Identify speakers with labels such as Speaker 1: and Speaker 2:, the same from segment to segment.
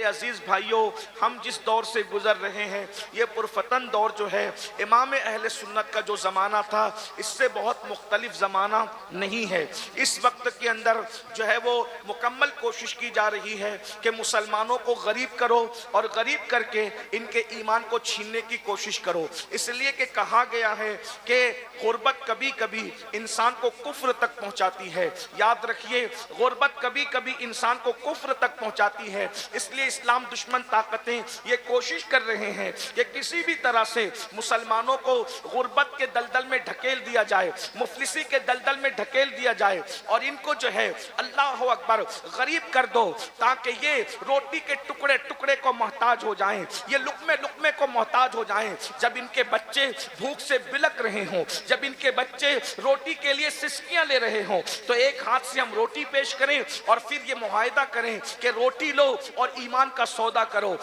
Speaker 1: अजीज भाइयों, हम जिस दौर से गुजर रहे हैं ये पुरफतन दौर जो है, इमाम अहले सुन्नत का जो ज़माना था इससे बहुत मुख्तलिफ ज़माना नहीं है। इस वक्त के अंदर जो है वो मुकम्मल कोशिश की जा रही है कि मुसलमानों को गरीब करो और गरीब करके इनके ईमान को छीनने की कोशिश करो। इसलिए कि कहा गया है कि गुर्बत कभी कभी इंसान को कुफ्र तक पहुंचाती है। याद रखिए, गुर्बत कभी कभी इंसान को कुफ्र तक पहुंचाती है। इसलिए इस्लाम दुश्मन ताकतें ये कोशिश कर रहे हैं कि किसी भी तरह से मुसलमानों को गुर्बत के दलदल में ढकेल दिया जाए, मुफलिसी के दलदल में ढकेल दिया जाए और इनको जो है अल्लाह अकबर गरीब कर दो, ताकि ये रोटी के टुकड़े टुकड़े को मोहताज हो जाएं, ये लुकमे लुकमे को मोहताज हो जाएं। जब इनके बच्चे भूख से बिलक रहे हों, जब इनके बच्चे रोटी के लिए सिसकियां ले रहे हों, तो एक हाथ से हम रोटी पेश करें और फिर ये मुआहिदा करें कि रोटी लो और ईमान का सौदा करो,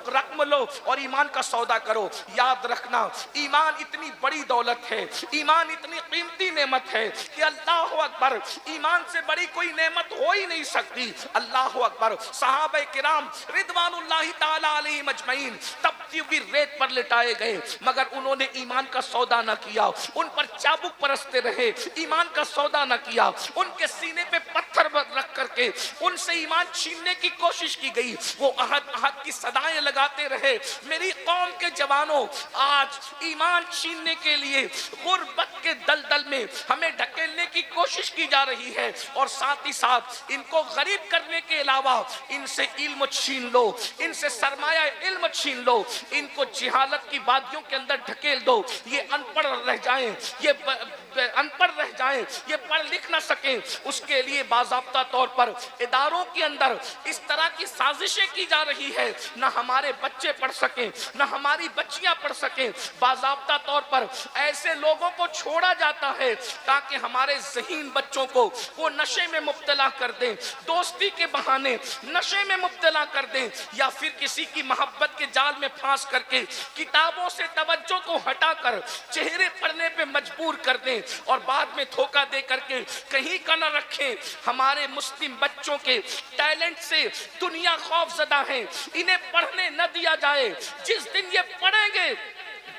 Speaker 1: रकम लो और ईमान का सौदा करो। याद रखना, ईमान इतनी बड़ी दौलत है, ईमान इतनी कीमती नेमत है कि अल्लाह अकबर, ईमान से बड़ी कोई नेमत हो ही नहीं सकती। अल्लाह अकबर, सहाबा किराम रिदवानुल्लाहि ताला अलैहिम अजमईन तपती हुई रेत पर लिटाए गए, मगर उन्होंने ईमान का सौदा न किया, उन पर चाबुक परसते रहे, ईमान का सौदा न किया, उनके सीने पे पत्थर रख करके उनसे ईमान छीनने की कोशिश की गई। वो अहद अहद की सदाएं लगाते रहे। मेरी कौम के जवानों, आज ईमान छीनने के लिए गुर्बत के दलदल में हमें ढकेलने की कोशिश की जा रही है और साथ ही साथ इनको गरीब करने के अलावा इनसे इल्म छीन लो, इनसे सरमाया इल्म छीन लो, इनको जिहालत की वादियों के अंदर ढकेल दो। ये अनपढ़ रह जाएं, ये अनपढ़ रह जाएं, ये पढ़ लिख ना सके। उसके लिए बाज़ाब्ता तौर पर इदारों के अंदर इस तरह की साजिशें की जा रही है, ना हमारे बच्चे पढ़ सके, ना हमारी बच्चियां पढ़ सके। बाज़ाब्ता तौर पर ऐसे लोगों को छोड़ा जाता है ताकि हमारे ज़हीन बच्चों को वो नशे में मुब्तला कर दें, दोस्ती के बहाने नशे में मुब्तला कर दें, या फिर किसी की मोहब्बत के जाल में फांस करके किताबों से तवज्जो को हटाकर चेहरे पढ़ने पे मजबूर कर दें और बाद में धोखा दे करके कहीं का न रखें। हमारे मुस्लिम बच्चों के टैलेंट से दुनिया खौफजदा है, इन्हें पढ़ने न दिया जाए। जिस दिन ये पढ़ेंगे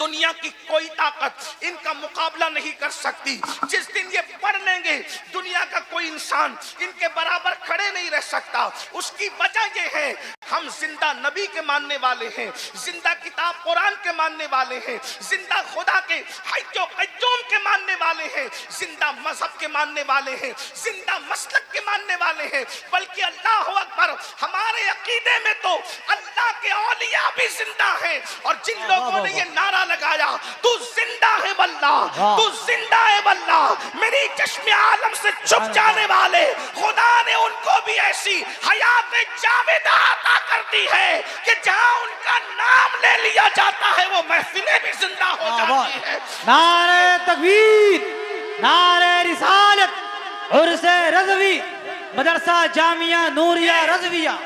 Speaker 1: दुनिया की कोई ताकत इनका मुकाबला नहीं कर सकती। जिस दिन ये पढ़ लेंगे दुनिया का कोई इंसान इनके बराबर खड़े नहीं रह सकता। उसकी वजह ये है, हम जिंदा नबी के मानने वाले हैं, जिंदा किताब कुरान के मानने वाले हैं, जिंदा खुदा के हय्यो क़य्यूम के मानने वाले हैं, जिंदा मजहब के मानने वाले हैं, जिंदा मसलक के मानने वाले हैं। बल्कि अल्लाह अकबर, हमारे अकीदे में तो अल्लाह के औलिया भी जिंदा हैं। और जिन लोगों ने ये नारा लगाया, तू जिंदा है वल्लाह, तू जिंदा है वल्लाह, मेरी चश्मे आलम से छुप जाने वाले खुदा ने उनको भी ऐसी हयात जावेदा अता करती है कि जहां उनका नाम ले लिया जाता है वो महफिलें भी जिंदा हो जाती है।
Speaker 2: नारे तकबीर, नारे रिसालत, उर्से रज़वी, मदरसा जामिया नूरिया रज़विया।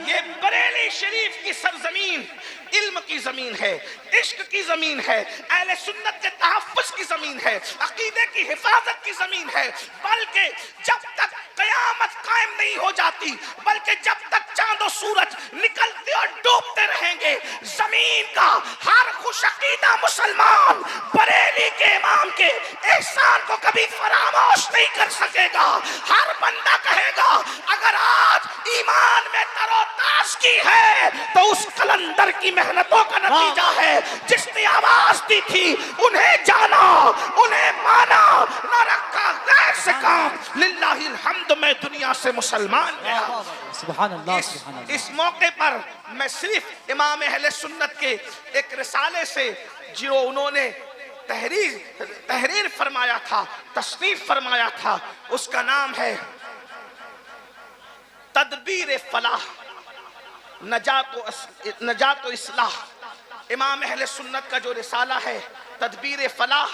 Speaker 1: ये बरेली शरीफ की सरजमीन इल्म की जमीन है, इश्क की जमीन है, अहले सुन्नत के तहफ़्फ़ुज़ की जमीन है, अकीदे की हिफाजत की जमीन है। बल्कि जब तक क़यामत कायम नहीं हो जाती, बल्कि जब तक चांद और सूरज निकलते और डूबते रहेंगे, जमीन का हर खुशअक़ीदा मुसलमान बरेली के इमाम के एहसान को कभी फरामोश नहीं कर सकेगा। हर बंदा कहेगा, अगर आज ईमान में तरोताज़गी है तो उस कलंदर की मेहनतों का नतीजा है। जिसने आवाज दी थी उन्हें जाना, उन्हें माना, न रखा गैर से काम। लिल्लाहिल हम्द, मैं दुनिया से मुसलमान गया।
Speaker 2: सुभान अल्लाह, सुभान अल्लाह।
Speaker 1: इस मौके पर मैं सिर्फ इमाम अहले सुन्नत के एक रिसाले से जो उन्होंने तहरीर फरमाया था, तस्नीफ फरमाया था, उसका नाम है तदबीर फलाह नजात इस्लाह। इमाम अहले सुन्नत का जो रिसाला है तदबीर फलाह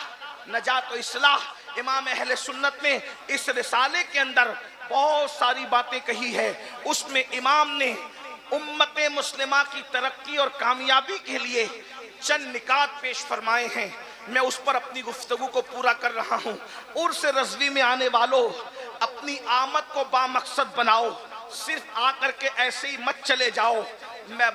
Speaker 1: नजात इस्लाह, इमाम अहले सुन्नत ने इस रिसाले के अंदर बहुत सारी बातें कही है। उसमें इमाम ने उम्मत मुस्लिमा की तरक्की और कामयाबी के लिए चंद निकात पेश फरमाए हैं। मैं उस पर अपनी गुफ्तगू को पूरा कर रहा हूँ। उर्स रज़वी में आने वालों, अपनी आमद को बामकसद बनाओ, सिर्फ आकर के ऐसे ही मत चले जाओ। मैं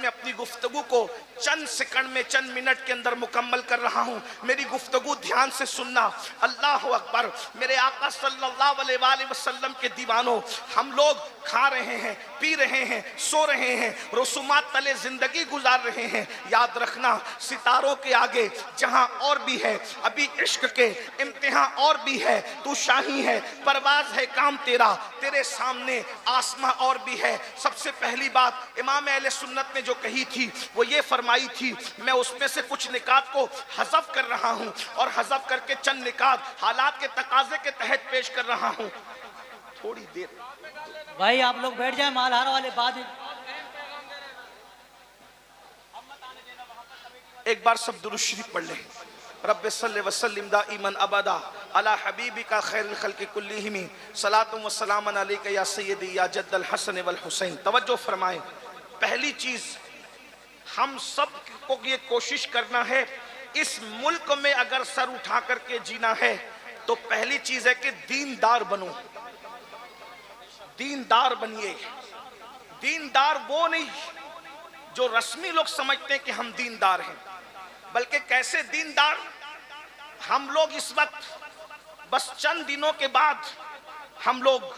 Speaker 1: अपनी गुफ्तगू को चंद सेकंड में, चंद मिनट के अंदर मुकम्मल कर रहा हूं। मेरी गुफ्तगू ध्यान से सुनना। अल्लाह अकबर। मेरे आका सल्लल्लाहु अलैहि वसल्लम के दीवानों, हम लोग खा रहे हैं, पी रहे हैं, सो रहे हैं, रसूमात तले जिंदगी गुजार रहे हैं। याद रखना, सितारों के आगे जहां और भी है, अभी इश्क के इम्तिहान और भी है। तू शाही है, परवाज है काम तेरा, तेरे सामने आसमां और भी है। सबसे पहली बात इमाम अहले सुन्नत ने जो कही थी वो ये फरमाई थी, मैं उसमें से कुछ निकात को हज़फ कर रहा हूं और हज़फ करके चंद निकात हालात के तकाजे के तहत पेश कर रहा हूं। थोड़ी देर
Speaker 2: भाई आप लोग बैठ जाएं, मालहारा वाले बाद में।
Speaker 1: एक बार सब दुरूद शरीफ पढ़ लें। रब्बे सल्ले वसल्लिम दाइमन अबदा अला हबीबिका खैरुल खल्क़ि कुल्लिहिम सलातुम व सलामन अलैका या सय्यदी या जद्दल हसन वल हुसैन। तवज्जो फरमाएं। पहली चीज हम सब को ये कोशिश करना है, इस मुल्क में अगर सर उठा करके जीना है तो पहली चीज है कि दीनदार बनो। दीनदार बनिए। दीनदार वो नहीं जो रस्मी लोग समझते हैं कि हम दीनदार हैं, बल्कि कैसे दीनदार। हम लोग इस वक्त बस चंद दिनों के बाद हम लोग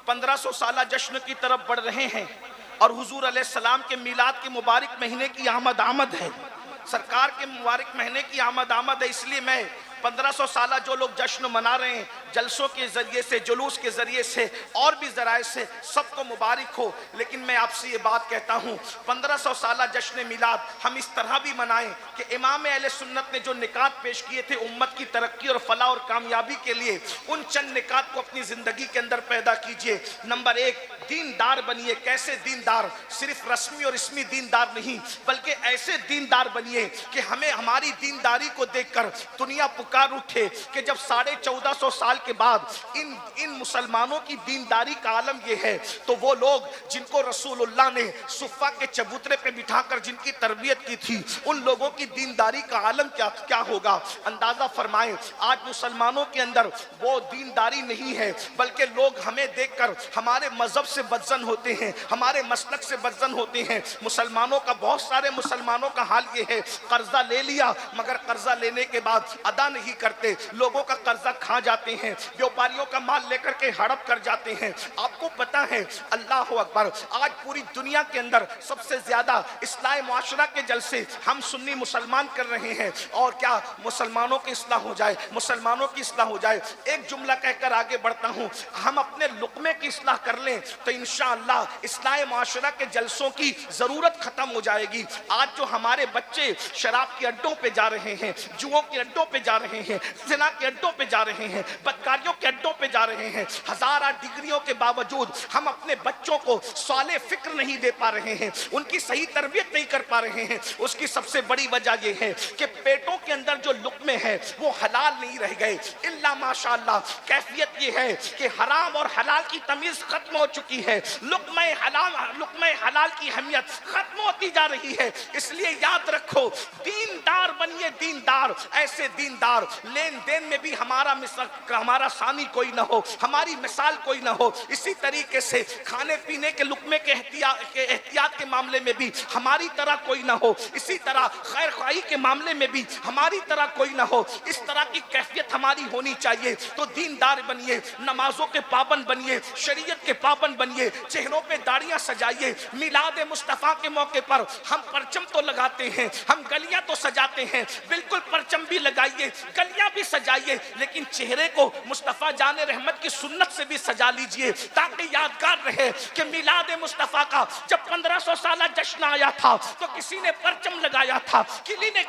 Speaker 1: 1500 साला जश्न की तरफ बढ़ रहे हैं और हुजूर अलैहिस्सलाम के मिलाद के मुबारक महीने की आमद है। सरकार के मुबारक महीने की आमद है। इसलिए मैं 1500 साला जो लोग जश्न मना रहे हैं, जलसों के जरिए से, जुलूस के जरिए से और भी जराए से, सबको मुबारक हो। लेकिन मैं आपसे ये बात कहता हूँ, 1500 साला जश्न मिलाद हम इस तरह भी मनाएं कि इमाम अहले सुन्नत ने जो निकात पेश किए थे उम्मत की तरक्की और फलाह और कामयाबी के लिए, उन चंद निकात को अपनी जिंदगी के अंदर पैदा कीजिए। नंबर एक, दीनदार बनिए। कैसे दीनदार? सिर्फ रस्मी और इसमी दीनदार नहीं, बल्कि ऐसे दीनदार बनिए कि हमें हमारी दीनदारी को देखकर दुनिया पुकार उठे कि जब 1450 साल के बाद इन मुसलमानों की दीनदारी का आलम यह है, तो वो लोग जिनको रसूलुल्लाह ने सुफ़ा के चबूतरे पे बिठाकर जिनकी तरबियत की थी, उन लोगों की दीनदारी का आलम क्या होगा। अंदाजा फरमाएं, आज मुसलमानों के अंदर वो दीनदारी नहीं है, बल्कि लोग हमें देखकर हमारे मजहब से बदजन होते हैं, हमारे मसलक से बदजन होते हैं। मुसलमानों का, बहुत सारे मुसलमानों का हाल ये है, कर्जा ले लिया मगर कर्जा लेने के बाद अदा नहीं करते, लोगों का कर्जा खा जाते हैं, व्यापारियों का माल लेकर के हड़प कर जाते हैं। आपको पता है, अल्लाह अकबर, आज पूरी दुनिया के अंदर सबसे ज्यादा इस्लाही मुआशरा के जलसे हम सुन्नी मुसलमान कर रहे हैं। और क्या मुसलमानों की इस्लाह हो जाए, मुसलमानों की इस्लाह हो जाए। एक जुमला कहकर आगे बढ़ता हूं, हम अपने लुक़मे की इस्लाह कर लें तो इंशाअल्लाह इस्लाही मुआशरा के जलसों की जरूरत खत्म हो जाएगी। आज जो हमारे बच्चे शराब के अड्डों पे जा रहे हैं, जुओं के अड्डों पे जा रहे हैं, ज़िना के अड्डों पे जा रहे हैं, बदकारियों के अड्डों पे जा रहे हैं, हजारा डिग्रियों के बावजूद हम अपने बच्चों को साले फिक्र नहीं दे पा रहे हैं, उनकी सही तरबियत नहीं कर पा रहे हैं। उसकी सबसे बड़ी वजह यह है कि पेटों के अंदर जो लुक़मे है वो हलाल नहीं रह गए। इल्ला माशाअल्लाह कैफियत ये है कि हराम और हलाल की तमीज खत्म हो चुकी है। लुक़मे हलाल की अहमियत खत्म होती जा रही है। इसलिए याद रखो, दीनदार बनिए। दीनदार, ऐसे दीनदार लेन देन में भी हमारा सानी कोई ना हो, हमारी मिसाल कोई ना हो। इसी तरीके से खाने पीने के लुक़मे के एहतियात के मामले में भी हमारी तरह कोई ना हो। इसी तरह खैर ख्वाही के मामले में भी हमारी तरह कोई ना हो। इस तरह की कैफियत हमारी होनी चाहिए। तो दीनदार बनिए, नमाजों के पाबंद बनिए, शरीयत के पाबंद बनिए, चेहरों पे दाढ़ियां सजाइए। मिलाद मुस्तफ़ा के मौके पर हम परचम तो लगाते हैं, हम गलियां तो सजाते हैं, बिल्कुल परचम भी लगाइए, गलियां भी सजाइए, लेकिन चेहरे को मुस्तफ़ा जाने रहमत की सुन्नत से भी सजा लीजिए, ताकि यादगार रहे कि मिलाद मुस्तफ़ा का जब 1500 साला जश्न आया था तो किसी ने परचम लगाया था,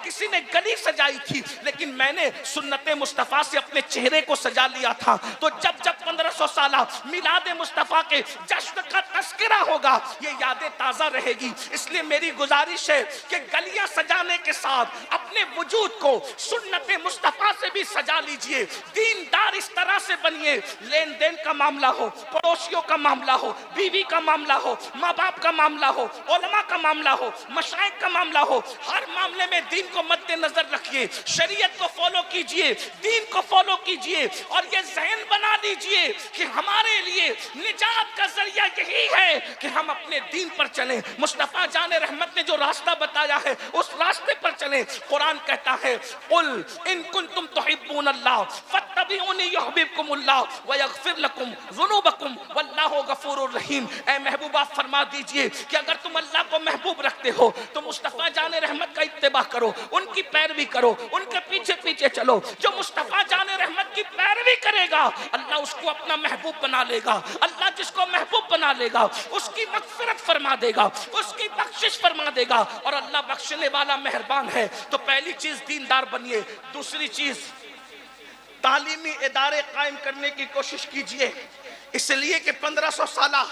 Speaker 1: किसी ने गली सजाई थी, लेकिन मैंने सुन्नत मुस्तफ़ा से अपने चेहरे को सजा लिया था। तो जब 1500 साला मिलाद मुस्तफ़ा के जश्न का तस्करा होगा, ये यादें ताज़ा रहेगी। इसलिए मेरी गुजारिश है कि गलियां सजाने के साथ अपने वजूद को सुन्नत मुस्तफ़ा मुस्तफा से भी सजा लीजिए। दीनदार इस तरह से बनिए, लेन देन का मामला हो, पड़ोसियों का मामला हो, बीवी का मामला हो, माँ बाप का मामला हो, उलमा का मामला हो, मशाइख का मामला हो, हर मामले में दीन को मद्देनजर रखिए, शरीयत को फॉलो कीजिए, दीन को फॉलो कीजिए और ये ज़हन बना लीजिए कि हमारे लिए निजात का जरिया यही है कि हम अपने दीन पर चलें। मुस्तफा जान रहमत ने जो रास्ता बताया है उस रास्ते पर चलें। कुरान कहता है कुल इन कुंतुम तुहिब्बूनल्लाह फत्तबिऊनी युहब्बिबकुमुल्लाह व यगफिर लकुम ज़ुनूबकुम वल्लाहु गफूरुर रहीम। ऐ महबूबा फरमा दीजिए कि अगर तुम अल्लाह को महबूब रखते हो तो मुस्तफा जान रहमत का इत्तिबा करो, उनकी पैरवी करो, उनके पीछे पीछे चलो। जो मुस्तफा जान रहमत की पैरवी करेगा अल्लाह उसको अपना महबूब बना लेगा। अल्लाह जिसको महबूब बना लेगा उसकी मग़फ़िरत फरमा देगा, उसकी बख्शिश फरमा देगा और अल्लाह बख्शने वाला मेहरबान है। तो पहली चीज दीनदार बनिए। दूसरी चीज तालीमी इदारे कायम करने की कोशिश कीजिए, इसलिए कि 1500 साला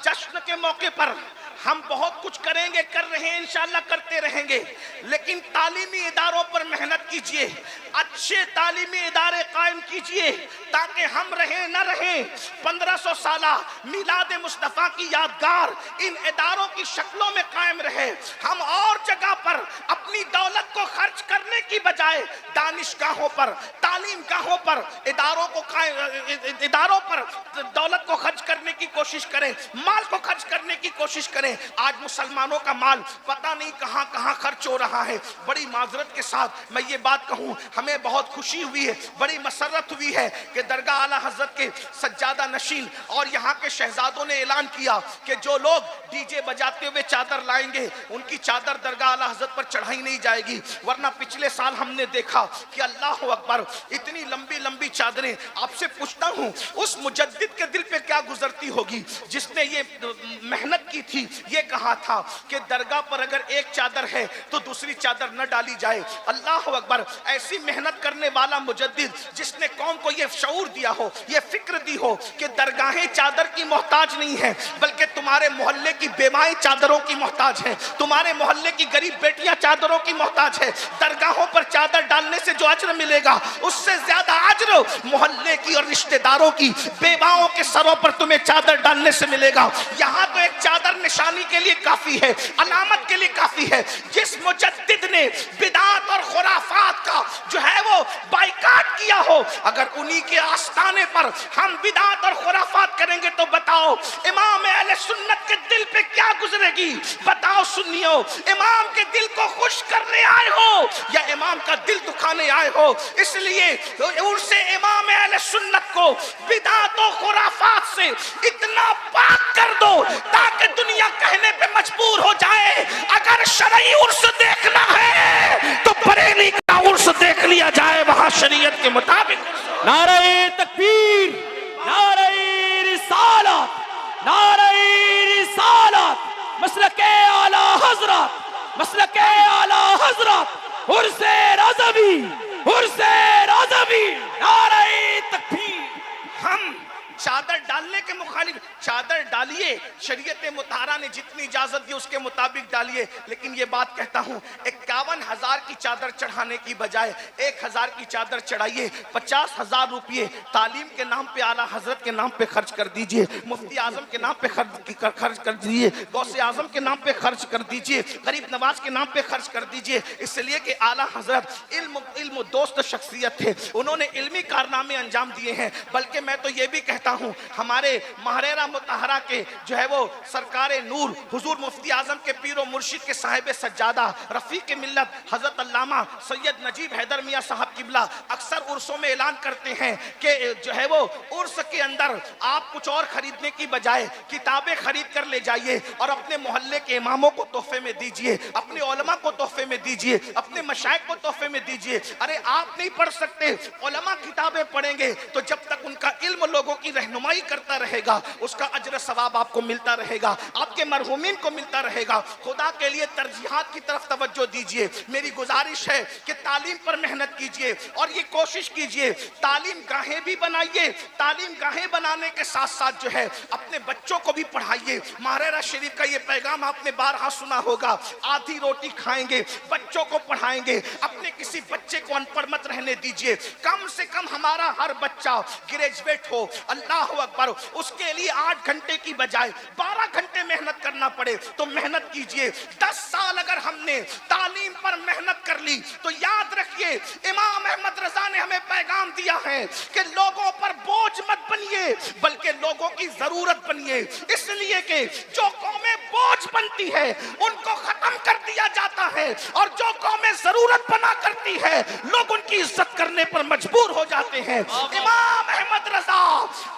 Speaker 1: जश्न के मौके पर हम बहुत कुछ करेंगे, कर रहे हैं, इंशाअल्लाह करते रहेंगे, लेकिन तालीमी इदारों पर मेहनत कीजिए, अच्छे तालीमी इदारे कायम कीजिए ताकि हम रहें न रहें 1500 साला मिलाद मुस्तफ़ा की यादगार इन इदारों की शक्लों में कायम रहे। हम और जगह पर अपनी दौलत को खर्च करने की बजाय दानिशगाहों पर, तालीमगाहों पर, इदारों पर दौलत को खर्च करने की कोशिश करें, माल को खर्च करने की कोशिश करें। आज मुसलमानों का माल पता नहीं कहां कहां खर्च हो रहा है। बड़ी माजरत के साथ मैं ये बात कहूं, हमें बहुत खुशी हुई है, बड़ी मसरत हुई है कि दरगाह आला हजरत के सज्जादा नशीन और यहाँ के शहजादों ने ऐलान किया कि जो लोग डीजे बजाते हुए चादर लाएंगे उनकी चादर दरगाह आला हजरत पर चढ़ाई नहीं जाएगी। वरना पिछले साल हमने देखा कि अल्लाह अकबर इतनी लंबी लंबी चादरें। आपसे पूछता हूँ उस मुजद्दिद के दिल पे क्या गुजरती होगी जिसने ये मेहनत की थी, ये कहा था कि दरगाह पर अगर एक चादर है तो दूसरी चादर न डाली जाए। अल्लाह अकबर, ऐसी मेहनत करने वाला मुजद्दिद जिसने कौम को ये शऊर दिया हो, ये फिक्र दी हो कि दरगाहें चादर की मोहताज नहीं है बल्कि तुम्हारे मोहल्ले की बेमाएं चादरों की मोहताज है, तुम्हारे मोहल्ले की गरीब बेटियां चादरों की मोहताज है। दरगाहों पर चादर डालने से जो अजर मिलेगा उससे ज्यादा अजर मोहल्ले की और रिश्तेदारों की बेवाओं के सरों पर तुम्हें चादर डालने से मिलेगा। यहाँ तो एक चादर निशानी के लिए काफी है, अलामत के लिए काफी है। जिस मुजद्दिद ने बिदात और खुराफात का जो है वो बाइकाट किया हो, अगर उन्हीं के आस्थाने पर हम बिदात और खुराफात करेंगे तो बताओ इमाम अहले सुन्नत के दिल पे क्या गुजरेगी? बताओ सुन्नियों, इमाम के दिल को खुश करने आए हो या इमाम का दिल दुखाने आए हो? इसलिए उनसे इमाम अहले सुन्नत को बिदात और खुराफात से इतना पाक कर दो ताकि दुनिया कहने पे मजबूर हो जाए अगर शरई उर्स देखना है तो बरेली का उर्स देख लिया जाए, वहां शरीयत के मुताबिक।
Speaker 3: नारे तकबीर, नारे रिसालत, नारे रिसालत, मसलके आला हजरत, मसलके आला हजरत, उर्से रज़वी, उर्से रज़वी, नारे तकबीर।
Speaker 1: हम चादर डालने के मुखालिफ, चादर डालिए, शरीयत मुताहरा ने जितनी इजाजत दी उसके मुताबिक डालिए, लेकिन ये बात कहता हूँ 51,000 की चादर चढ़ाने की बजाय 1,000 की चादर चढ़ाइए। 50,000 रुपये तालीम के नाम पे, आला हजरत के नाम पे खर्च कर दीजिए, मुफ्ती आजम के नाम पे खर्च कर दीजिए, गौसे आजम के नाम पे खर्च कर दीजिए, गरीब नवाज के नाम पे खर्च कर दीजिए। इसलिए कि आला हजरत इल्म दोस्त शख्सियत थे, उन्होंने इल्मी कारनामे अंजाम दिए हैं। बल्कि मैं तो ये भी कहता हूं हमारे महरेरा मुताहरा के जो है वो सरकारे नूर हुजूर मुफ्ती आजम के पीरो मुर्शिद के साहिब सज्जादा रफीक मिल्लत हजरत अल्लामा सैयद नजीब हैदर मियां साहब किबला अक्सर उर्सों में ऐलान करते हैं कि जो है वो उर्स के अंदर आप कुछ और खरीदने की बजाय किताबें खरीद कर ले जाइए और अपने मोहल्ले के इमामों को तोहफे में दीजिए, अपने उलमा को तोहफे में दीजिए, अपने मशाइख को तोहफे में दीजिए। अरे आप नहीं पढ़ सकते, उलमा किताबें पढ़ेंगे तो जब तक उनका इल्म लोगों की रहनुमाई करता रहेगा उसका अजर सवाब सवाब आपको मिलता रहेगा, आपके मरहूमीन को मिलता रहेगा। खुदा के लिए तरजीहात की तरफ तवज्जो दीजिए। मेरी गुजारिश है कि तालीम पर मेहनत कीजिए और ये कोशिश कीजिए तालीम गाहें भी बनाइए। तालीम गाहें बनाने के साथ साथ जो है अपने बच्चों को भी पढ़ाइए। माहरेरा शरीफ का ये पैगाम आपने बारहा सुना होगा, आधी रोटी खाएंगे, बच्चों को पढ़ाएंगे। अपने किसी बच्चे को अनपढ़ मत रहने दीजिए। कम से कम हमारा हर बच्चा ग्रेजुएट हो, अल्लाह अकबर, उसके लिए 8 घंटे की बजाय 12 घंटे मेहनत करना पड़े तो मेहनत कीजिए। 10 साल अगर हमने तालीम पर मेहनत कर ली तो याद रखिए इमाम अहमद रजा ने हमें पैगाम दिया है कि लोगों पर बोझ मत बनिए बल्कि लोगों की जरूरत बनिए। इसलिए कि जो कौमें बोझ बनती है उनको खत्म कर दिया जाता है और जो कौमें जरूरत बना करती है लोग उनकी इज्जत करने पर मजबूर हो जाते हैं। इमाम अहमद रजा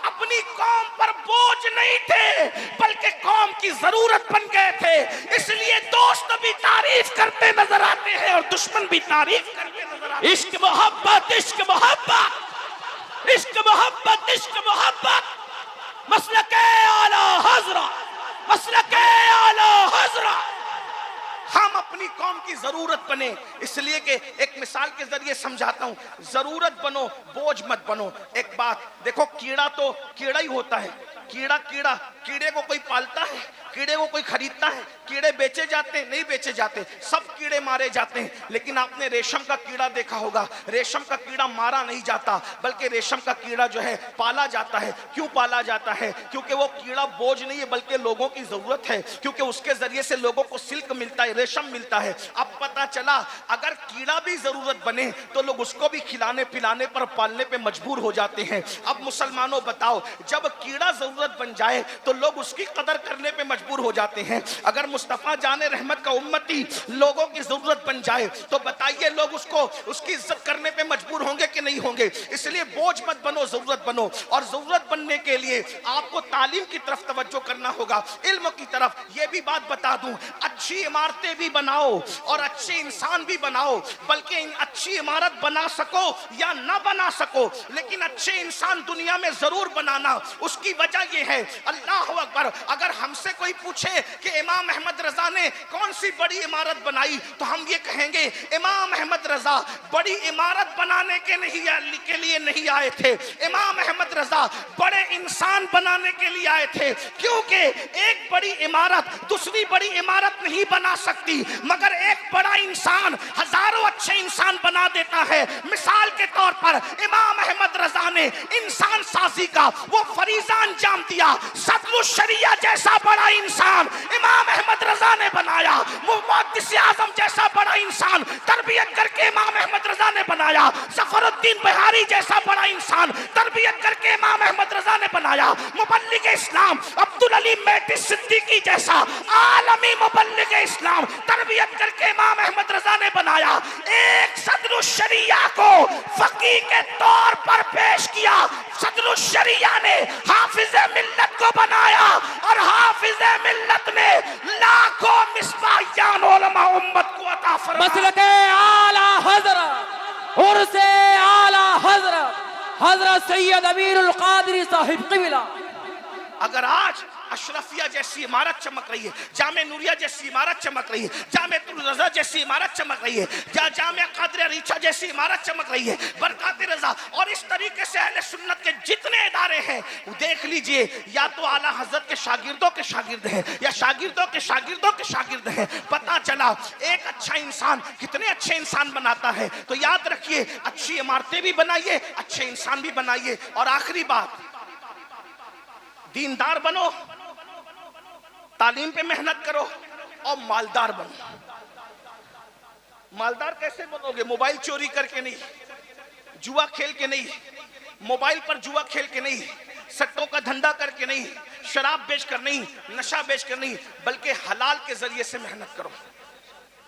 Speaker 1: अपनी कौम पर बोझ नहीं थे बल्कि कौम की जरूरत बन गए थे। इसलिए दोस्त भी तारीफ करते नजर आते हैं और दुश्मन भी तारीफ करते नजर आते हैं।
Speaker 3: इश्क मोहब्बत, इश्क मोहब्बत, इश्क मोहब्बत, इश्क मोहब्बत, मसलके आला हज़रत, मसलके आला हज़रत।
Speaker 1: हम अपनी कौम की जरूरत बने, इसलिए कि एक मिसाल के जरिए समझाता हूं, जरूरत बनो, बोझ मत बनो। एक बात देखो, कीड़ा तो कीड़ा ही होता है। कीड़ा कीड़ा, कीड़े को कोई पालता है, कीड़े को कोई खरीदता है? कीड़े बेचे जाते हैं? नहीं बेचे जाते, सब कीड़े मारे जाते हैं। लेकिन आपने रेशम का कीड़ा देखा होगा, रेशम का कीड़ा मारा नहीं जाता बल्कि रेशम का कीड़ा जो है पाला जाता है। क्यों पाला जाता है? क्योंकि वो कीड़ा बोझ नहीं है बल्कि लोगों की जरूरत है, क्योंकि उसके जरिए से लोगों को सिल्क मिलता है, रेशम मिलता है। अब पता चला अगर कीड़ा भी जरूरत बने तो लोग उसको भी खिलाने पिलाने पर पालने पे मजबूर हो जाते हैं। अब मुसलमानों बताओ, जब कीड़ा जरूरत बन जाए तो लोग उसकी कदर करने पे मजबूर हो जाते हैं। अगर मुस्तफा जाने रहमत का उम्मती लोगों की जरूरत बन जाए तो बताइए लोग उसको उसकी इज्जत करने पे मजबूर होंगे कि नहीं होंगे? इसलिए बोझ मत बनो, जरूरत बनो। और जरूरत बनने के लिए आपको तालीम की तरफ तवज्जो करना होगा, इल्म की तरफ। ये भी बात बता दूं, अच्छी इमारतें भी बनाओ और अच्छे इंसान भी बनाओ, बल्कि अच्छी इमारत बना सको या ना बना सको लेकिन अच्छे इंसान दुनिया में जरूर बनाना। उसकी वजह यह है, अल्लाह अकबर, अगर हमसे कोई पूछे कि इमाम अहमद रजा ने कौन सी बड़ी इमारत बनाई तो हम ये कहेंगे इमाम अहमद रजा बड़ी इमारत बनाने के लिए नहीं आए थे, इमाम अहमद रजा बड़े इंसान बनाने के लिए आए थे। क्योंकि एक बड़ी इमारत दूसरी बड़ी इमारत नहीं बना सकती, मगर एक बड़ा इंसान हजारों अच्छे इंसान बना देता है। मिसाल के तौर पर इमाम अहमद रजा ने इंसान साजी का वो फरीजा अंजाम दिया, सदरुल शरिया जैसा बड़ा इंसान इमाम अहमद रजा ने बनाया। मुहद्दिस आजम जैसा बड़ा इंसान तरबियत करके इमाम अहमद रजा ने बनाया। ज़फरुद्दीन बिहारी जैसा बड़ा इंसान तरबियत करके इमाम अहमद रजा ने बनाया। मुबल्लिग इस्लाम अब्दुल अली मेहदी सिद्दीकी जैसा आलमी मुबल्लिग इस्लाम तरबियत करके इमाम अहमद रजा ने बनाया। एक सदरुल शरिया को फकीह के तौर पर पेश किया। सदरुल शरिया ने हाफिज़े मिल्लत को बनाया और हाफिज़े मिल्लत ने लाखों मिसबाहियान उलमा उम्मत को अता फरमाया।
Speaker 3: मसलके आला हज़रत, उर्से आला हज़रत, हज़रत सैयद अमीरुल क़ादिरी साहिब क़िबला।
Speaker 1: अगर आज अशरफिया जैसी इमारत चमक रही है, जामे नूरिया जैसी इमारत चमक रही है, जामे तुल रजा जैसी इमारत चमक रही है, जामे कादरिया रीछा जैसी इमारत चमक रही है, बरकात रजा, और इस तरीके से अहले सुन्नत के जितने इदारे हैं देख लीजिए, या तो आला हजरत के शागिर्दों के शागिर्द हैं या शागिर्दों के शागिर्दों के शागिर्द हैं। पता चला एक अच्छा इंसान कितने अच्छे इंसान बनाता है। तो याद रखिए, अच्छी इमारतें भी बनाइए, अच्छे इंसान भी बनाइए। और आखिरी बात, दीनदार बनो, तालीम पे मेहनत करो और मालदार बनो। मालदार कैसे बनोगे? मोबाइल चोरी करके नहीं, जुआ खेल के नहीं, मोबाइल पर जुआ खेल के नहीं, सट्टों का धंधा करके नहीं, शराब बेचकर नहीं, नशा बेचकर नहीं, बल्कि हलाल के जरिए से मेहनत करो।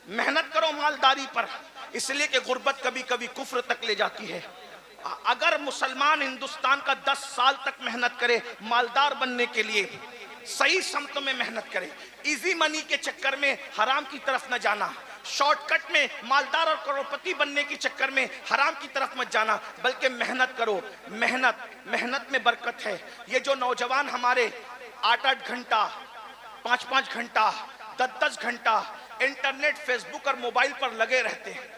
Speaker 1: मेहनत करो मालदारी पर, इसलिए कि गुर्बत कभी कभी कुफ्र तक ले जाती है। अगर मुसलमान हिंदुस्तान का 10 साल तक मेहनत करे मालदार बनने के लिए, सही समत में मेहनत करे, इजी मनी के चक्कर में हराम की तरफ न जाना, शॉर्टकट में मालदार और करोड़पति बनने के चक्कर में हराम की तरफ मत जाना, बल्कि मेहनत करो। मेहनत में बरकत है। ये जो नौजवान हमारे 8-8 घंटा, 5-5 घंटा, 10-10 घंटा इंटरनेट, फेसबुक और मोबाइल पर लगे रहते हैं।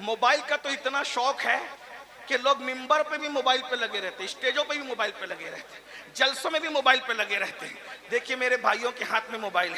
Speaker 1: मोबाइल का तो इतना शौक है कि लोग मिंबर पे भी मोबाइल पे लगे रहते हैं, स्टेजों पे भी मोबाइल पे लगे रहते हैं, जलसों में भी मोबाइल पे लगे रहते हैं। देखिए मेरे भाइयों के हाथ में मोबाइल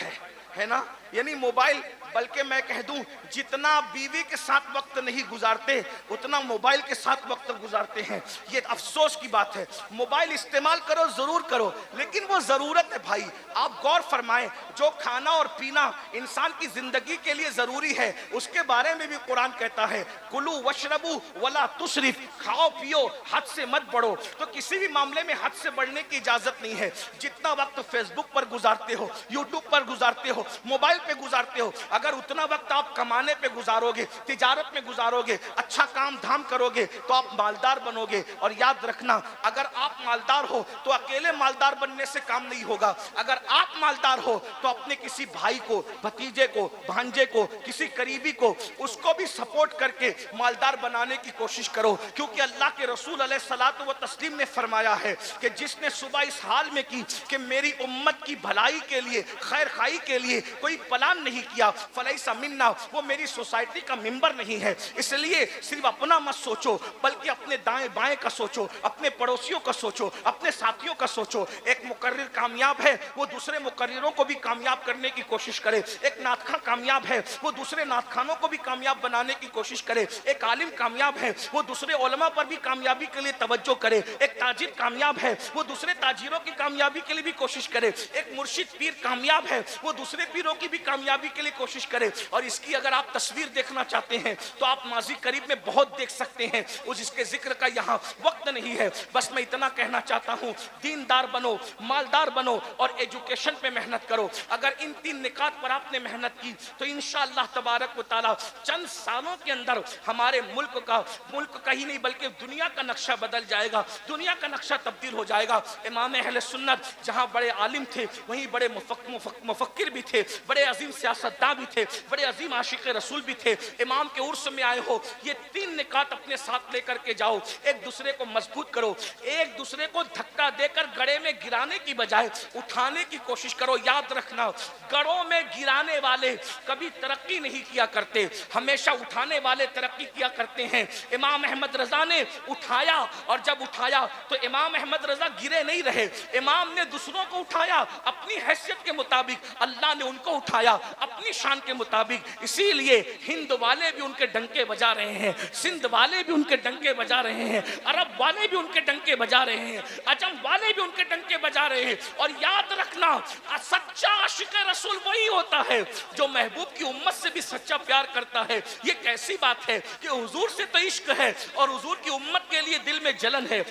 Speaker 1: है ना, यानी मोबाइल, बल्कि मैं कह दूं जितना बीवी के साथ वक्त नहीं गुजारते उतना मोबाइल के साथ वक्त गुजारते हैं। ये अफसोस की बात है। मोबाइल इस्तेमाल करो, जरूर करो, लेकिन वो जरूरत है भाई। आप गौर फरमाएं, जो खाना और पीना इंसान की जिंदगी के लिए जरूरी है उसके बारे में भी कुरान कहता है कुलू वशरबू वला तुसरिफ, खाओ पियो, हद से मत बढ़ो। तो किसी भी मामले में हद से बढ़ने की इजाजत नहीं है। जितना वक्त फेसबुक पर गुजारते हो, यूट्यूब पर गुजारते हो, मोबाइल पे गुजारते हो, अगर उतना वक्त आप कमाने पे गुजारोगे, तिजारत में गुजारोगे, अच्छा काम धाम करोगे तो आप मालदार बनोगे। और याद रखना, अगर आप मालदार हो तो अकेले मालदार बनने से काम नहीं होगा। अगर आप मालदार हो तो अपने किसी भाई को, भतीजे को, भांजे को, किसी करीबी को, उसको भी सपोर्ट करके मालदार बनाने की कोशिश करो। क्योंकि अल्लाह के रसूल अलैहिस्सलातु व तस्लीम ने फरमाया है कि जिसने सुबह इस हाल में की कि मेरी उम्मत की भलाई के लिए, खैर खाई के लिए कोई प्लान नहीं किया, फलैसा मिन्ना, वो मेरी सोसाइटी का मेंबर नहीं है। इसलिए सिर्फ अपना मत सोचो, बल्कि अपने दाएं बाएं का सोचो, अपने पड़ोसियों का सोचो, अपने साथियों का सोचो। एक मुकर्रिर कामयाब है, वो दूसरे मुकर्रिरों को भी कामयाब करने की कोशिश करे। एक नातखा कामयाब है, वो दूसरे नातखानों को भी कामयाब बनाने की कोशिश करे। एक आलिम कामयाब है, वो दूसरे उलमा पर भी कामयाबी के लिए तवज्जो करे। एक ताजिर कामयाब है, वो दूसरे ताजिरों की कामयाबी के लिए भी कोशिश करे। एक मुर्शिद पीर कामयाब है, वो दूसरे पीरों की भी कामयाबी के लिए कोशिश करे। और इसकी अगर आप तस्वीर देखना चाहते हैं तो आप माजी करीब में बहुत देख सकते हैं, जिसके जिक्र का यहाँ वक्त नहीं है। बस मैं इतना कहना चाहता हूँ, दीनदार बनो, मालदार बनो और एजुकेशन पे मेहनत करो। अगर इन 3 निकात पर आपने मेहनत की तो इंशाअल्लाह तबारक व तआला चंद सालों के अंदर हमारे मुल्क का ही नहीं बल्कि दुनिया का नक्शा बदल जाएगा, दुनिया का नक्शा तब्दील हो जाएगा। इमाम अहले सुन्नत जहाँ बड़े आलिम थे वहीं बड़े मुफक्किर भी थे, बड़े अजीम सियासतदान भी थे, बड़े अजीम आशिक रसूल भी थे। इमाम के उर्स में आए हो, ये 3 निकात अपने साथ लेकर के जाओ। एक दूसरे को मजबूत करो, एक दूसरे को धक्का देकर गड़े में गिराने की बजाय उठाने की कोशिश करो। याद रखना, गड़ों में गिराने वाले कभी तरक्की नहीं किया करते, हमेशा उठाने वाले तरक्की किया करते हैं। इमाम अहमद रजा ने उठाया, और जब उठाया तो इमाम अहमद रजा गिरे नहीं रहे। इमाम ने दूसरों को उठाया अपनी हैसियत के मुताबिक, अल्लाह ने उनको उठाया अपनी शान के मुताबिक। इसीलिए हिंद वाले भी उनके डंके बजा रहे हैं, सिंध वाले भी उनके डंके बजा रहे हैं, अरब वाले भी उनके डंके बजा रहे हैं, अजम वाले भी उनके डंके बजा रहे हैं। और याद रखना, सच्चा आशिक रसूल वही होता है जो महबूब की उम्मत से भी सच्चा प्यार करता है। ये कैसी बात है कि हुजूर से तो इश्क है और हुजूर की उम्मत के लिए दिल में जलन है,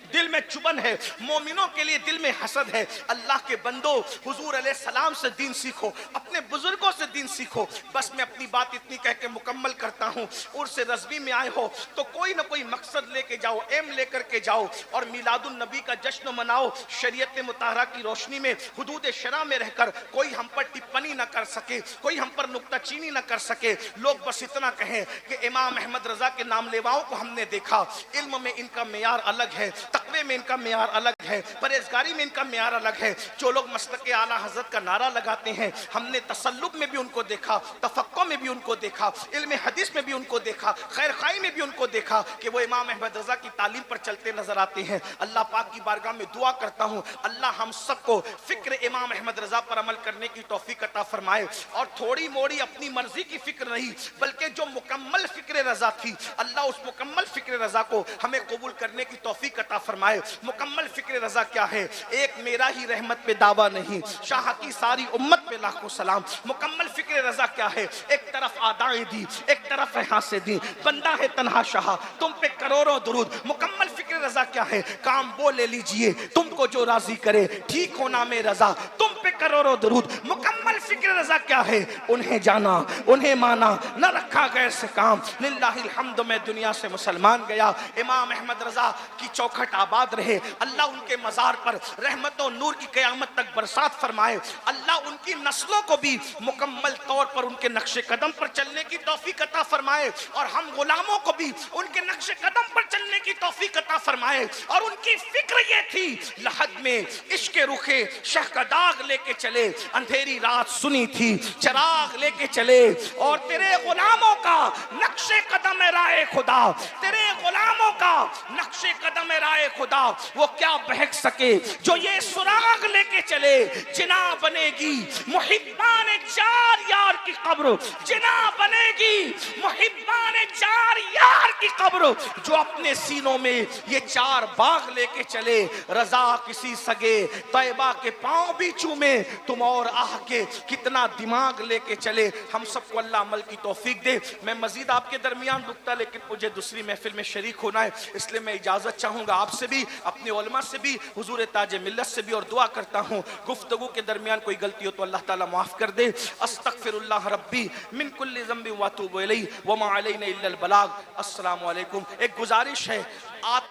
Speaker 1: दिल में चुभन है, मोमिनों के लिए दिल में हसद है। अल्लाह के बंदो, हुजूर अलैहिस्सलाम से दीन सीखो, अपने बुजुर्गों से दीन सीखो। बस मैं अपनी बात इतनी कह के मुकम्मल करता हूँ। उर्स रज़वी में आए हो तो कोई ना कोई मकसद लेके जाओ, एम लेकर के जाओ और मिलादुन नबी का जश्न मनाओ। शरीयत मुताहरा की रोशनी में, हुदूद शरा में रहकर कोई हम पर टिप्पणी न कर सके, कोई हम पर नुक्ताचीनी न कर सके। लोग बस इतना कहें कि इमाम अहमद रजा के नाम लेवाओं को हमने देखा, इल्म में इनका मेयार अलग है, तक़वे में इनका मेयार अलग है, परहेज़गारी में इनका मेयार अलग है। जो लोग मस्तके आला हज़रत का नारा लगाते हैं, हमने तसल्लुक में भी उनको देखा, तफक्को में भी उनको देखा, इल्म हदीस में भी उनको देखा, खैर खाई में भी उनको देखा कि वो इमाम अहमद रजा की तालीम पर चलते नजर आते हैं। अल्लाह पाक की बारगाह में दुआ करता हूँ, अल्लाह हम सबको फिक्र इमाम अहमद रजा पर अमल करने की तौफीक अता फरमाए। और थोड़ी मोड़ी अपनी मर्जी की फिक्र नहीं, बल्कि जो मुकम्मल फिक्र रजा थी, अल्लाह उस मुकम्मल फिक्र रजा को हमें कबूल करने की तौफीक अता फरमाए। मुकम्मल फिक्र रजा क्या है? एक मेरा ही रहमत पे दावा नहीं, शाह की सारी उम्मत पे लाखों सलाम। मुकम्मल फिक्र रजा क्या है? एक तरफ आदाएं दी, एक तरफ हासे दी, बंदा है तन्हा शाह, तुम पे करोड़ों दुरूद। मुकम्मल फिक्र रजा क्या है? काम वो ले लीजिए तुमको जो राजी करे, ठीक होना में रजा, तुम पे करोड़ों दुरूद। मुकम्मल फिक्र रजा क्या है, उन्हें जाना, उन्हें माना, न रखा गैर से काम। लिल्लाहिल हम्द, मैं दुनिया से मुसलमान गया। इमाम अहमद रजा की चौखट आबाद रहे। अल्लाह उनके मज़ार पर रहमत और नूर की क़यामत तक बरसात फरमाए। अल्लाह उनकी नस्लों को भी मुकम्मल तौर पर उनके नक्शे कदम पर चलने की तौफीक अता फरमाए, और हम गुलामों को भी उनके नक्शे कदम पर चलने की तौफीक अता फरमाए। और उनकी फिक्र ये थी, लहद में इश्क रुखे शह का दाग लेके चले, अंधेरी रात सुनी थी चराग लेके चले, और तेरे गुलामों का नक्शे कदम राय खुदा, तेरे गुलामों का नक्शे कदम राय खुदा, वो क्या बहक सके जो ये सुराग लेके चले। जिना बनेगी मुहिब्बान जार यार की कब्र, जिना बनेगी मुहिब्बान जार यार की कब्र, जो अपने सीनों में ये चार बाग लेके चले। रजा किसी सगे तैयबा के पांव भी चूमे, तुम और आह के कितना दिमाग लेके चले। हम सबको अल्लाह अमल की तौफीक दे। मैं मजीद आपके दरमियान रुकता, लेकिन मुझे दूसरी महफिल में शरीक होना है, इसलिए मैं इजाजत चाहूंगा आपसे भी, अपने उलमा से भी, हुजूर ताज मिल्लत से भी, और दुआ करता हूं गुफ्तगू के दरमियान कोई गलती हो तो अल्लाह ताला माफ कर दे। अस्तगफिरुल्लाह रब्बी मिन कुल्ली ज़ंबि व अतूबु इलैहि व मा अलैना इल्लल बलाग। अस्सलामु अलैकुम। एक गुजारिश है, आप